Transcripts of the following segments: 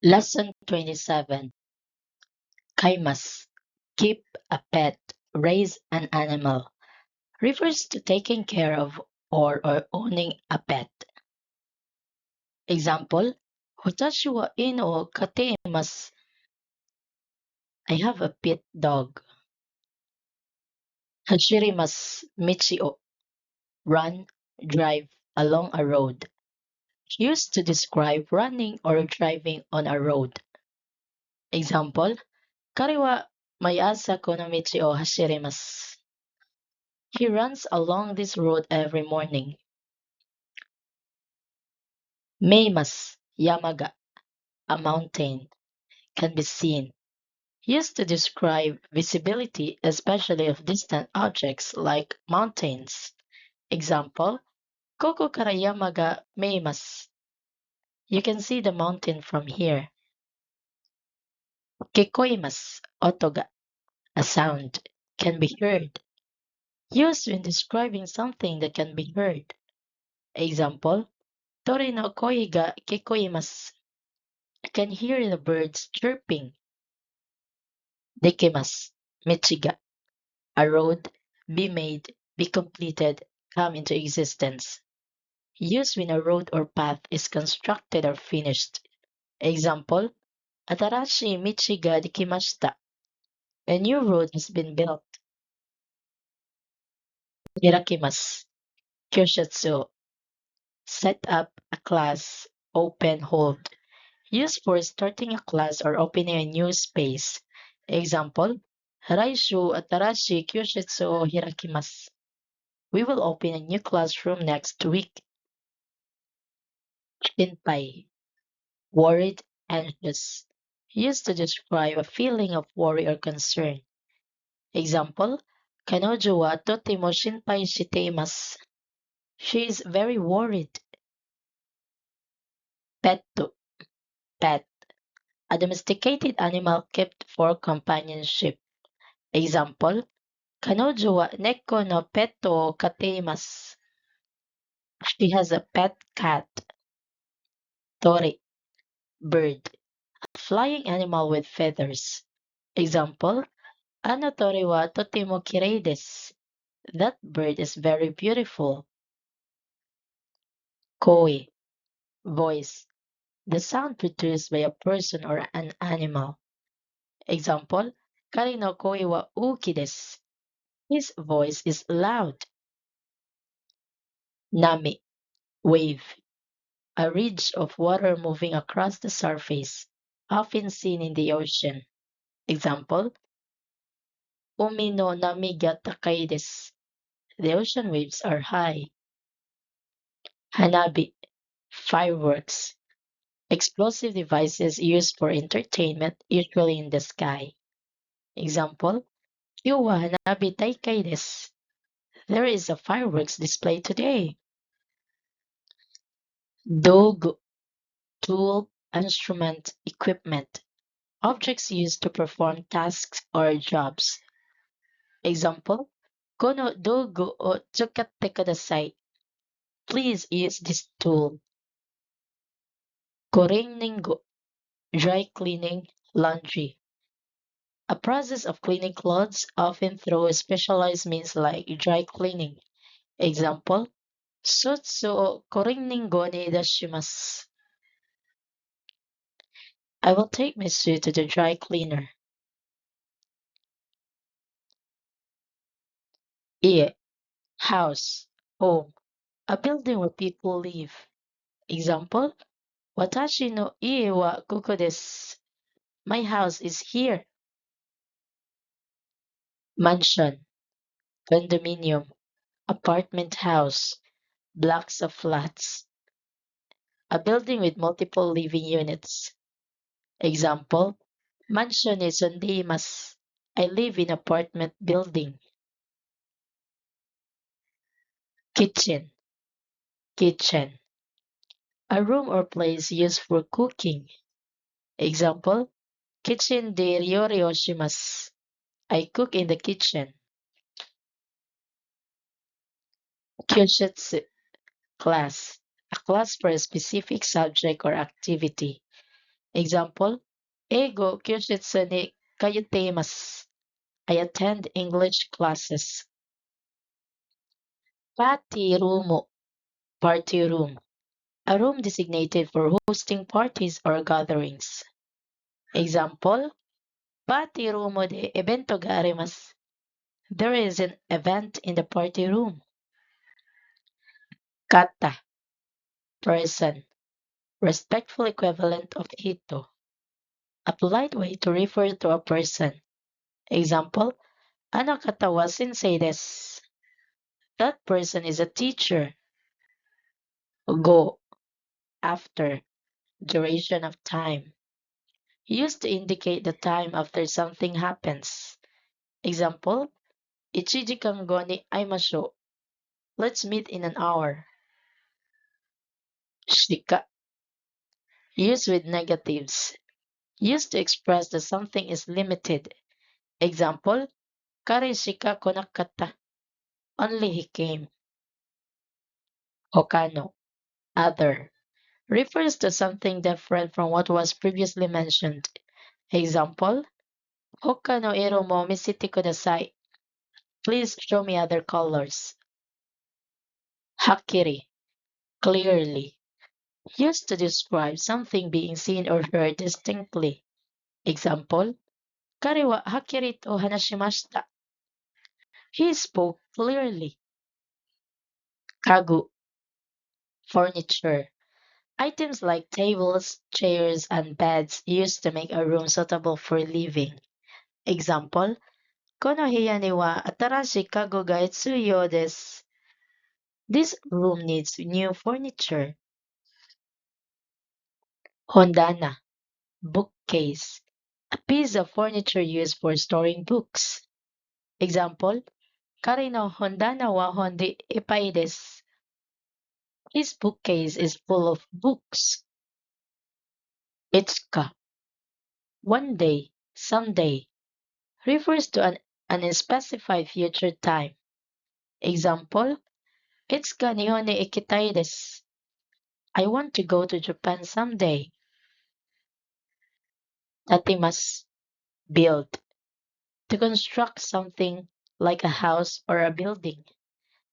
Lesson 27. Kaimas. Keep a pet, raise an animal. Refers to taking care of or owning a pet. Example, Watashi wa inu o kateimasu. I have a pet dog. Hashirimasu michi o. Run, drive along a road. Used to describe running or driving on a road. Example, Kare wa maiasa kono michi o hashirimasu. He runs along this road every morning. Meimas, yamaga, a mountain, can be seen. Used to describe visibility, especially of distant objects like mountains. Example, Koko kara yama ga meimasu. You can see the mountain from here. Kekoimasu, otoga, a sound, can be heard. Used when describing something that can be heard. Example, Tori no koi ga kekoimasu. I can hear the birds chirping. Dekimasu, michiga, a road, be made, be completed, come into existence. Used when a road or path is constructed or finished. Example, Atarashi michi ga dekimashita. A new road has been built. Hirakimasu, kyoshatsu, set up a class, open, hold. Used for starting a class or opening a new space. Example, Haraishu atarashi kyoshatsu o hirakimasu. We will open a new classroom next week. Shinpai, worried, anxious. Used to describe a feeling of worry or concern. Example, Kanojo wa totemo shinpai shite imasu. She is very worried. Petto, pet, a domesticated animal kept for companionship. Example, Kanojo wa neko no petto o kateimasu. She has a pet cat. Tori, bird, a flying animal with feathers. Example, Ano tori wa totemo kirei desu. That bird is very beautiful. Koi, voice, the sound produced by a person or an animal. Example, Kari no koi wa uki desu. His voice is loud. Nami, wave, a ridge of water moving across the surface, often seen in the ocean. Example, Umi no nami ga takai desu. The ocean waves are high. Hanabi, fireworks, explosive devices used for entertainment, usually in the sky. Example, Kyo wa hanabi taikai desu. There is a fireworks display today. Dogu, tool, instrument, equipment, objects used to perform tasks or jobs. Example, Kono dogu o tsukatte kudasai. Please use this tool. Korenningo, dry cleaning, laundry. A process of cleaning clothes, often through specialized means like dry cleaning. Example, Sutsu o korenningo ni idashimasu. I will take my suit to the dry cleaner. Ie, house, home, a building where people live. Example, Watashi no ie wa koko desu. My house is here. Mansion, condominium, apartment house, blocks of flats. A building with multiple living units. Example, Mansion is ondeimasu. I live in apartment building. Kitchen, kitchen. A room or place used for cooking. Example, Kitchen de ryori o shimasu. I cook in the kitchen. Kyoshetsu, class. A class for a specific subject or activity. Example, Ego kyushitsu ni kayutemasu. I attend English classes. Party room, party room. A room designated for hosting parties or gatherings. Example, party room de evento ga arimasu. There is an event in the party room. Kata, person, respectful equivalent of hito. A polite way to refer to a person. Example, ano kata wa sensei desu. That person is a teacher. Go, after, duration of time. Used to indicate the time after something happens. Example, Ichiji kan go ni aimashou. Let's meet in an hour. Shika, used with negatives. Used to express that something is limited. Example, Kare shika konakata. Only he came. Hokano, other. Refers to something different from what was previously mentioned. Example, Hokano iro mo misite kudasai. Please show me other colors. Hakiri, clearly. Used to describe something being seen or heard distinctly. Example, Kare wa hakiri to hanashimashita. He spoke clearly. Kagu, furniture. Items like tables, chairs, and beds used to make a room suitable for living. Example, Kono hiya ni wa atarashi kago ga itsuyo desu. This room needs new furniture. Hondana, bookcase. A piece of furniture used for storing books. Example, Kare no hondana wa hondi ippai desu. His bookcase is full of books. Itsuka, one day, someday, refers to an unspecified future time. Example, Itsuka Nihon ni ikitai desu. I want to go to Japan someday. Tatimas, build. To construct something like a house or a building.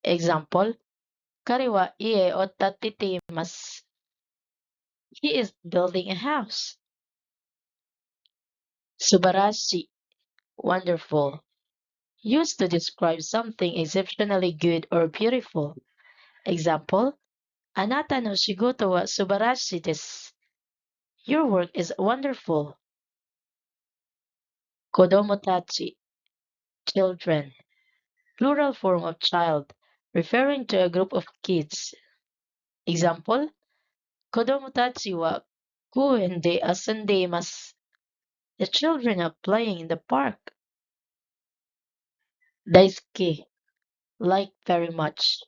Example, Kare wa ie o tatitemasu. He is building a house. Subarashi, wonderful. Used to describe something exceptionally good or beautiful. Example, Anata no shigoto wa subarashi desu. Your work is wonderful. Kodomotachi, children. Plural form of child, referring to a group of kids. Example, Kodomotachi wa koen de asundeimasu. The children are playing in the park. Daisuke, like very much,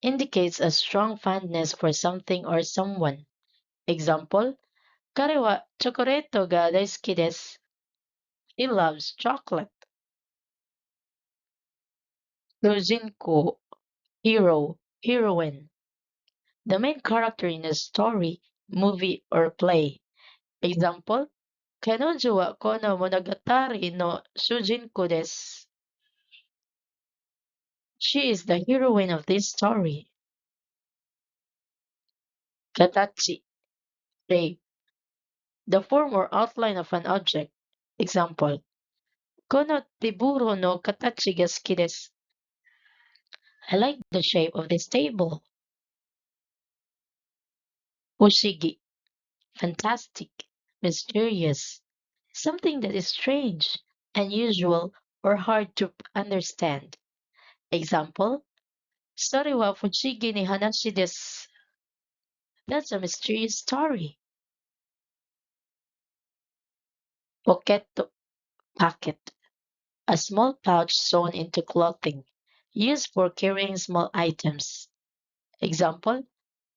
indicates a strong fondness for something or someone. Example, Kare wa chokoreto ga daisuki desu. He loves chocolate. Shujinko, hero, heroine. The main character in a story, movie, or play. Example, Kanojo wa kono monogatari no shujinko desu. She is the heroine of this story. Katachi, shape, the form or outline of an object. Example, Kono teburo no katachi ga suki desu. I like the shape of this table. Fushigi, fantastic, mysterious, something that is strange, unusual, or hard to understand. Example, Sore wa fushigi ni hanashi desu. That's a mysterious story. Pocket, pocket, a small pouch sewn into clothing, used for carrying small items. Example,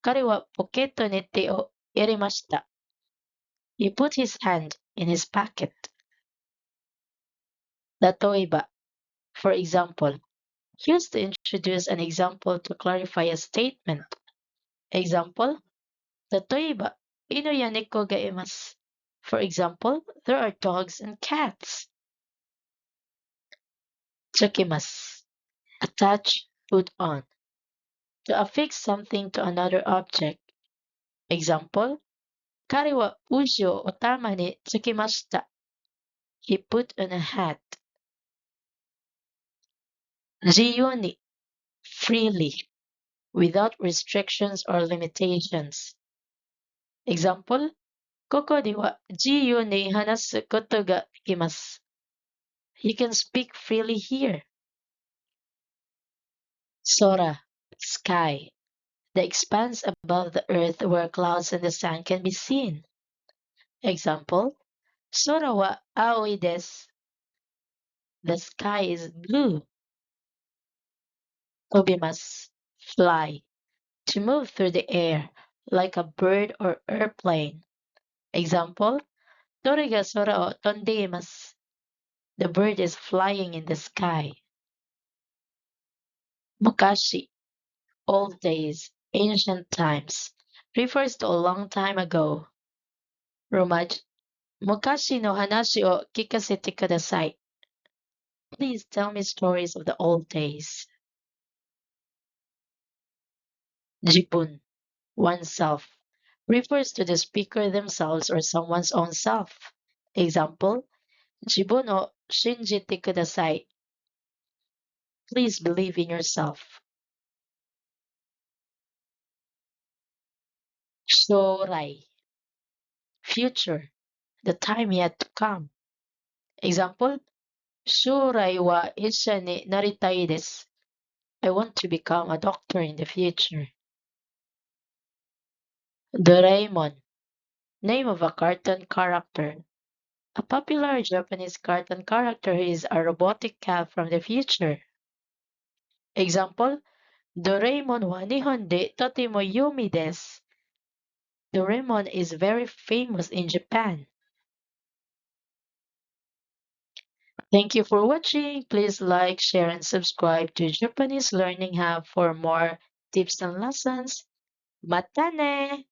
Kare wa poketo ni te o irimashita. He put his hand in his pocket. Latoiba, for example, used to introduce an example to clarify a statement. Example, Latoiba, ino ya neko ga imasu. For example, there are dogs and cats. Tsukimasu. Attach, put on. To affix something to another object. Example, Kari wa uji o otama ni tsukimashita. He put on a hat. Jiyu ni, freely, without restrictions or limitations. Example, Koko de wa jiyu ni hanasu koto ga dekimasu. You can speak freely here. Sora, sky, the expanse above the earth where clouds and the sun can be seen. Example, Sora wa aoi desu. The sky is blue. Tobimasu, fly, to move through the air, like a bird or airplane. Example, Tori ga sora o tondeimasu. The bird is flying in the sky. Mukashi, old days, ancient times, refers to a long time ago. Romaji, Mukashi no hanashi o kikasete kudasai. Please tell me stories of the old days. Jibun, oneself, refers to the speaker themselves or someone's own self. Example, Jibun o shinjite kudasai. Please believe in yourself. Shorai, future, the time yet to come. Example, Shorai wa isha ni naritai desu. I want to become a doctor in the future. Doraemon, name of a cartoon character. A popular Japanese cartoon character is a robotic cat from the future. Example, Doraemon wa nihon de totemo yumi desu. Doraemon is very famous in Japan. Thank you for watching. Please like, share, and subscribe to Japanese Learning Hub for more tips and lessons. Mata ne!